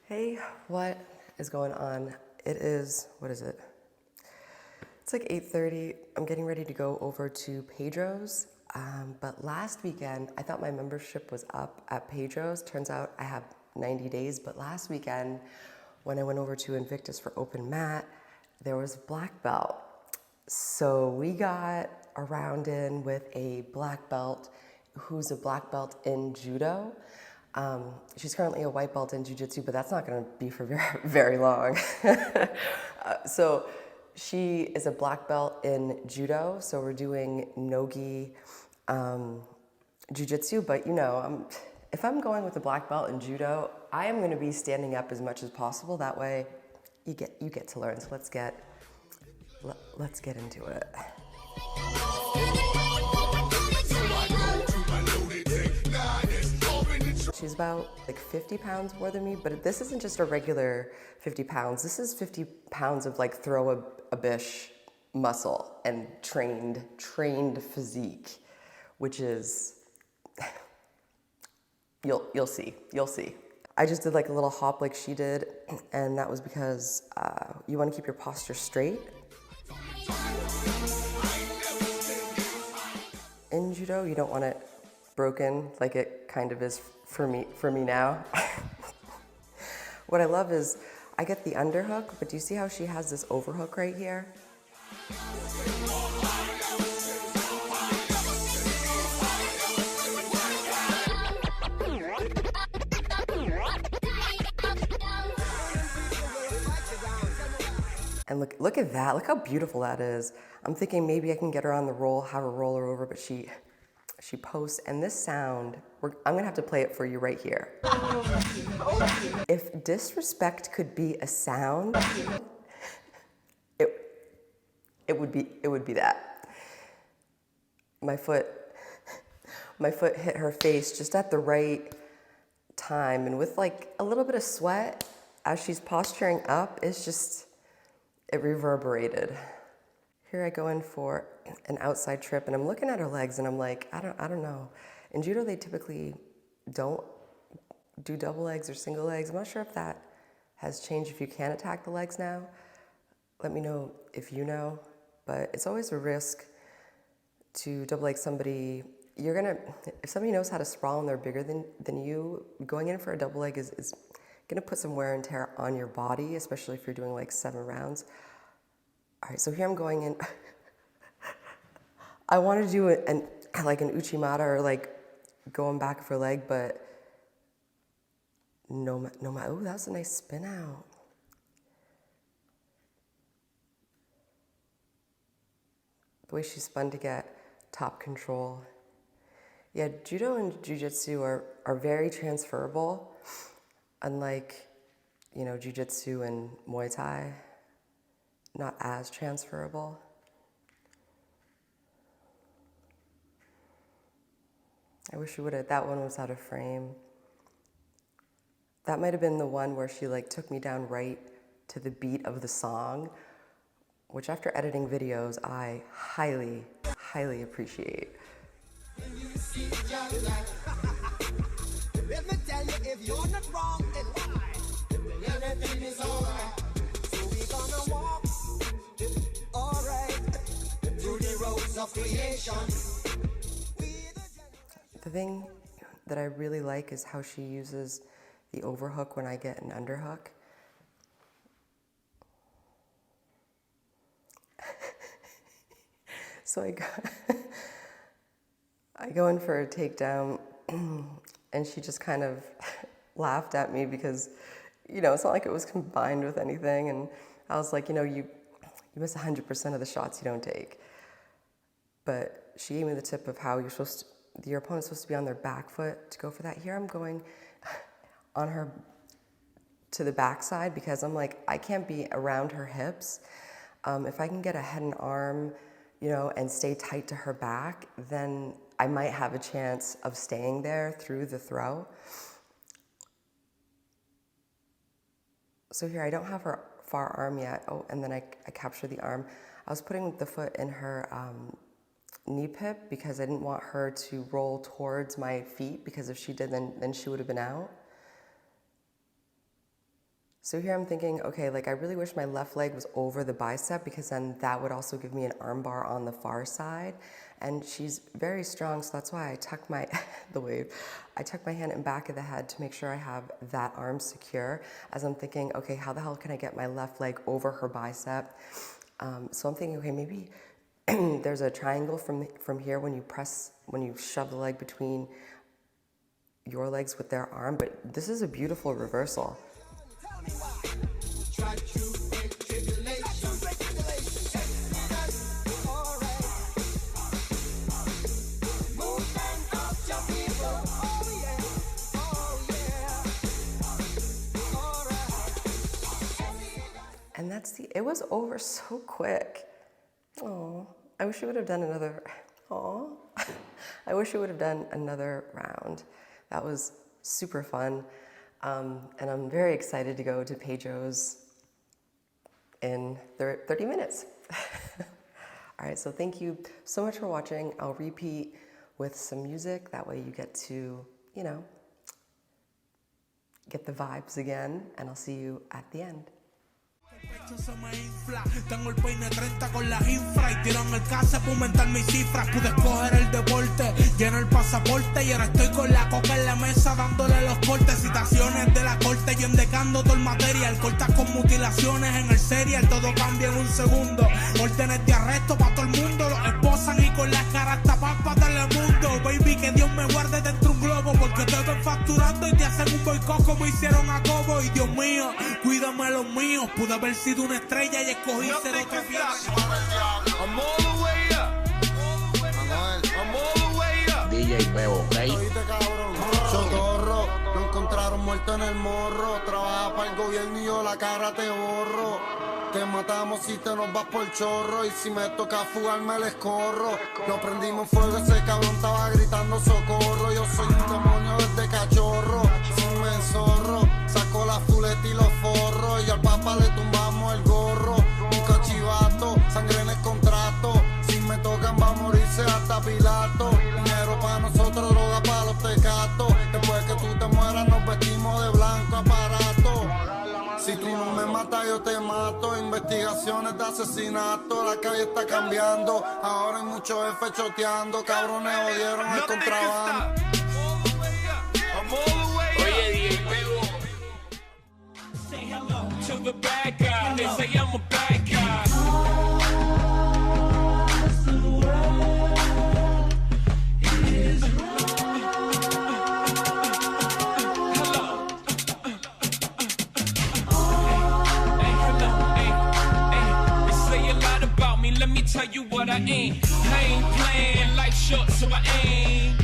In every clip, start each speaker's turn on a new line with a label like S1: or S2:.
S1: Hey, what is going on? It is, what is it? It's like 8:30. I'm getting ready to go over to Pedro's. But last weekend, I thought my membership was up at Pedro's. Turns out I have 90 days. But last weekend, when I went over to Invictus for open mat, there was black belt. So we got a round in with a black belt who's a black belt in judo. She's currently a white belt in jiu-jitsu, but that's not going to be for very, very long. So she is a black belt in judo, so we're doing Nogi jiu-jitsu, but you know, if I'm going with a black belt in judo, I am going to be standing up as much as possible. That way you get to learn. So let's get into it. She's about like 50 pounds more than me, but this isn't just a regular 50 pounds. This is 50 pounds of like throw a bish muscle and trained physique, which is, you'll see. I just did like a little hop like she did, and that was because you want to keep your posture straight. In judo, you don't want it broken like it kind of is for me now. What I love is I get the underhook, but do you see how she has this overhook right here? And look at that, look how beautiful that is. I'm thinking maybe I can get her on the roll, have her roll her over, but she posts, and this sound, I'm gonna have to play it for you right here. If disrespect could be a sound, it would be that. My foot hit her face just at the right time, and with like a little bit of sweat as she's posturing up, it reverberated. Here I go in for an outside trip, and I'm looking at her legs, and I'm like, I don't know. In judo, they typically don't do double legs or single legs. I'm not sure if that has changed, if you can attack the legs now. Let me know if you know, but it's always a risk to double leg somebody. If somebody knows how to sprawl and they're bigger than you, going in for a double leg is gonna put some wear and tear on your body, especially if you're doing like 7 rounds. All right, so here I'm going in. I want to do like an uchimata or like going back for leg, but no, oh, that was a nice spin out. The way she spun to get top control. Yeah, judo and jiu-jitsu are very transferable, unlike, you know, jiu-jitsu and Muay Thai, not as transferable. I wish that one was out of frame. That might have been the one where she like took me down right to the beat of the song, which after editing videos, I highly, highly appreciate. Let me tell you, if you're not wrong, then why? Everything is alright. So we're gonna walk, alright, through the roads of creation. The thing that I really like is how she uses the overhook when I get an underhook. So I go in for a takedown, and she just kind of laughed at me because, you know, it's not like it was combined with anything. And I was like, you know, you miss 100% of the shots you don't take. But she gave me the tip of how your opponent's supposed to be on their back foot to go for that. Here I'm going on her to the backside because I'm like, I can't be around her hips. If I can get a head and arm, you know, and stay tight to her back, then I might have a chance of staying there through the throw. So here, I don't have her far arm yet. Oh, and then I captured the arm. I was putting the foot in her knee pip because I didn't want her to roll towards my feet, because if she did, then she would have been out. So here I'm thinking, okay, like I really wish my left leg was over the bicep because then that would also give me an arm bar on the far side. And she's very strong, so that's why I tuck my, I tuck my hand in back of the head to make sure I have that arm secure as I'm thinking, okay, how the hell can I get my left leg over her bicep? So I'm thinking, okay, maybe there's a triangle from here when you shove the leg between your legs with their arm, but this is a beautiful reversal. And it was over so quick. Oh, I wish we would have done another, I wish we would have done another round. That was super fun. And I'm very excited to go to Pedro's in 30 minutes. All right, so thank you so much for watching. I'll repeat with some music. That way you get to, get the vibes again, and I'll see you at the end.
S2: Se me infla, tengo el peine 30 con las infra y tiran el casa para aumentar mis cifras. Pude escoger el deporte, lleno el pasaporte y ahora estoy con la coca en la mesa dándole los cortes. Citaciones de la corte y endecando todo el material. Cortas con mutilaciones en el serial, todo cambia en un segundo. Órdenes de arresto para todo el mundo, los esposan y con las caras tapadas para Telemundo. Baby, que Dios me guarde dentro un globo porque te ven facturando y te hacen un boicot como hicieron a Cobo. Y Dios mío, cuídame los míos, pude haber sido una estrella y escogí ser otro fiel. I'm all the way up. I'm all the way up.
S3: DJ Bebo, ¿ok?
S4: Oíste, cabrón, chotorro, lo encontraron muerto en el morro. Trabaja para el gobierno y yo la cara te borro. Te matamos si te nos vas por chorro. Y si me toca fugarme les corro. Lo prendimos en fuego, ese cabrón estaba gritando socorro. Yo soy un demonio desde cachorro. Si me enzorro, saco la fuleta y los forros. Y al papa le tumbamos el gorro. Un cachivato, sangre en el contrato. Si me tocan va a morirse hasta Pilato. Dinero para nosotros, droga para los tecatos. Después que tú te mueras nos vestimos de blanco aparato. Si tú no me matas yo te mato. Investigaciones de asesinato. La calle está cambiando. Ahora hay muchos jefes choteando. Cabrones jodieron el contrabando.
S2: Oye, DJ Bebo. Say hello to the bad guy. They say I'm a bad guy. Let me tell you what I ain't. I ain't playing life short, so I ain't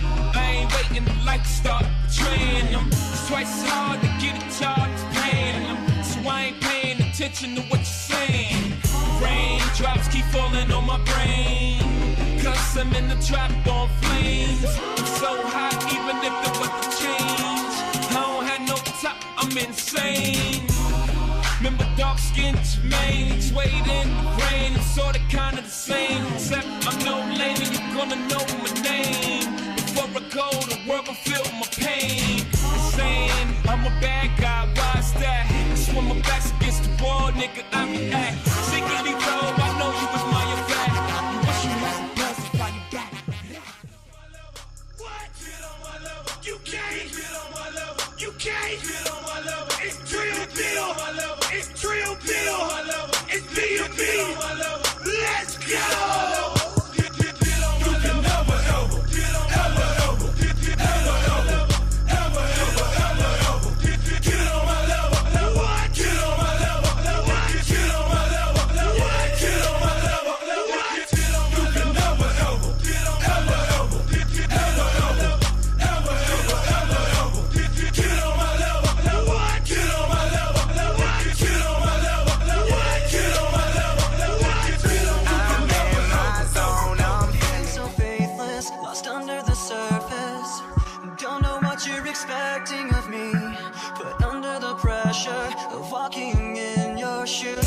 S2: waiting to life to start betraying them. It's twice as hard to get a job as paying them. So I ain't paying attention to what you're saying. Raindrops keep falling on my brain, cause I'm in the trap on flames. I'm so hot, even if the weather change. I don't have no top, I'm insane. Remember dark-skinned Jermaine, waiting in the rain. It's sorta kinda the same, except I'm no lame and you're gonna know my name. Before I go, the world will feel my pain. They're saying I'm a bad guy, why's that? Cause when my back's against the wall, nigga, I react. Secretly though, I know you was my back. You wish you had some blood to fight you back. What? Get on my level, you can't. Get on my level, you can't. Get on my level, it's drill deal. It's Drill Bill, it's B.O.B. Let's go! You can never ever, get on my level. What? Get on my level. What? Get on my level. What? Get on my level. What? You can never ever, get on my level. What? Get on my level.
S5: Expecting of me, put under the pressure of walking in your shoes.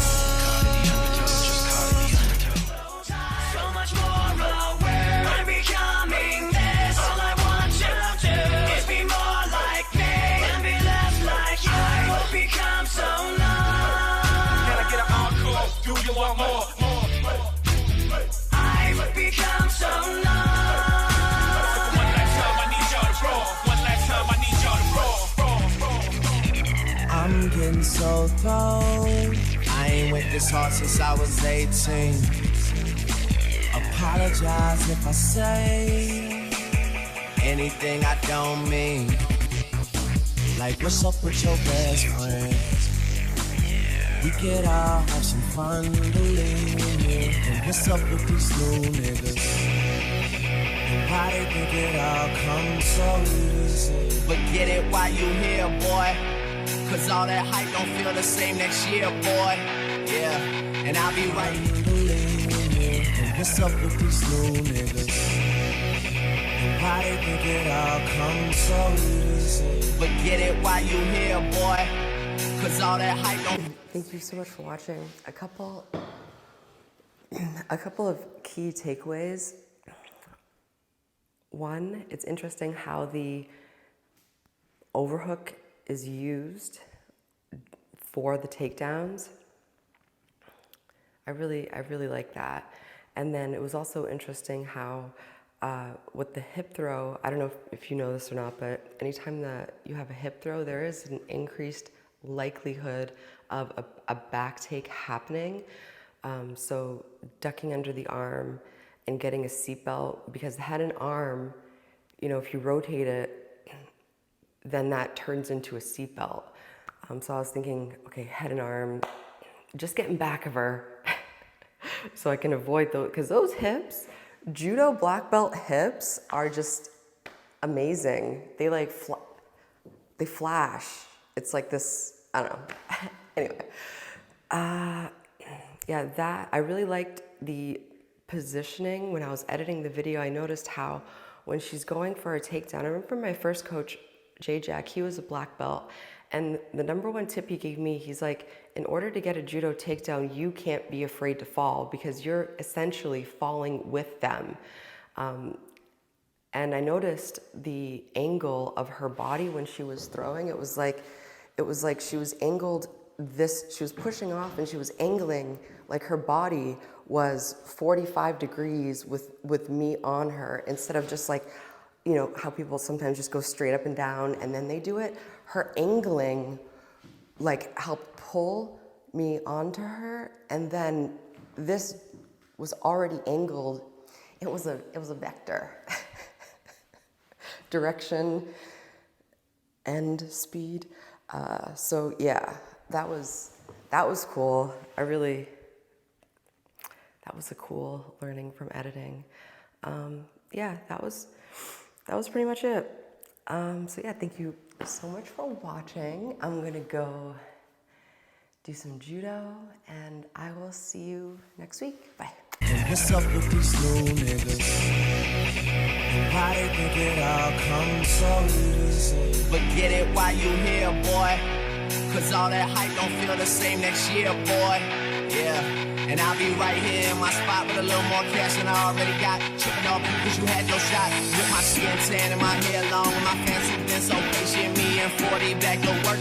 S5: So much more aware, I'm becoming this. All I want to do is be more like me and be less like you. I will become so numb.
S2: more.
S5: I've become so lost.
S2: One last time, I need y'all to roll. One last time, I need y'all to roll.
S3: I'm getting so cold. I ain't went this hard since I was 18. Apologize if I say anything I don't mean. Like, what's up with your best friend? We could all have some fun, believe me. And what's up with these new niggas? And why they think it all comes so easy? But get it while you here, boy. Cause all that hype don't feel the same next year, boy. Yeah, and I'll be right. Believe me. And what's up with these new niggas? And why they think it all comes so easy? But get it while you here, boy. Cause all that hype don't.
S1: Thank you so much for watching. A couple of key takeaways. One, it's interesting how the overhook is used for the takedowns. I really like that. And then it was also interesting how with the hip throw, I don't know if you know this or not, but anytime that you have a hip throw, there is an increased likelihood of a back take happening. So ducking under the arm and getting a seatbelt, because the head and arm, you know, if you rotate it, then that turns into a seatbelt. So I was thinking, okay, head and arm, just getting back of her so I can avoid those, because those hips, judo black belt hips are just amazing. They like, they flash. It's like this, I don't know. Anyway, yeah, that, I really liked the positioning. When I was editing the video, I noticed how when she's going for a takedown, I remember my first coach, J-Jack, he was a black belt, and the number one tip he gave me, he's like, in order to get a judo takedown, you can't be afraid to fall because you're essentially falling with them. And I noticed the angle of her body when she was throwing. It was like she was angled she was pushing off and she was angling, like her body was 45 degrees with me on her, instead of just like, you know, how people sometimes just go straight up and down and then they do it. Her angling like helped pull me onto her, and then this was already angled. It was a vector. Direction and speed. So yeah, that was cool. That was a cool learning from editing. Yeah, that was pretty much it. So yeah, thank you so much for watching. I'm gonna go do some judo, and I will see you next week. Bye.
S3: And what's up with these new niggas? And why they think it all comes so easy? But get it while you here, boy. Cause all that hype don't feel the same next year, boy. Yeah. And I'll be right here in my spot with a little more cash than I already got. Tripping off you cause you had no shot. With my skin tan and my hair long and my fancy been so patient. Me and 40 back to work.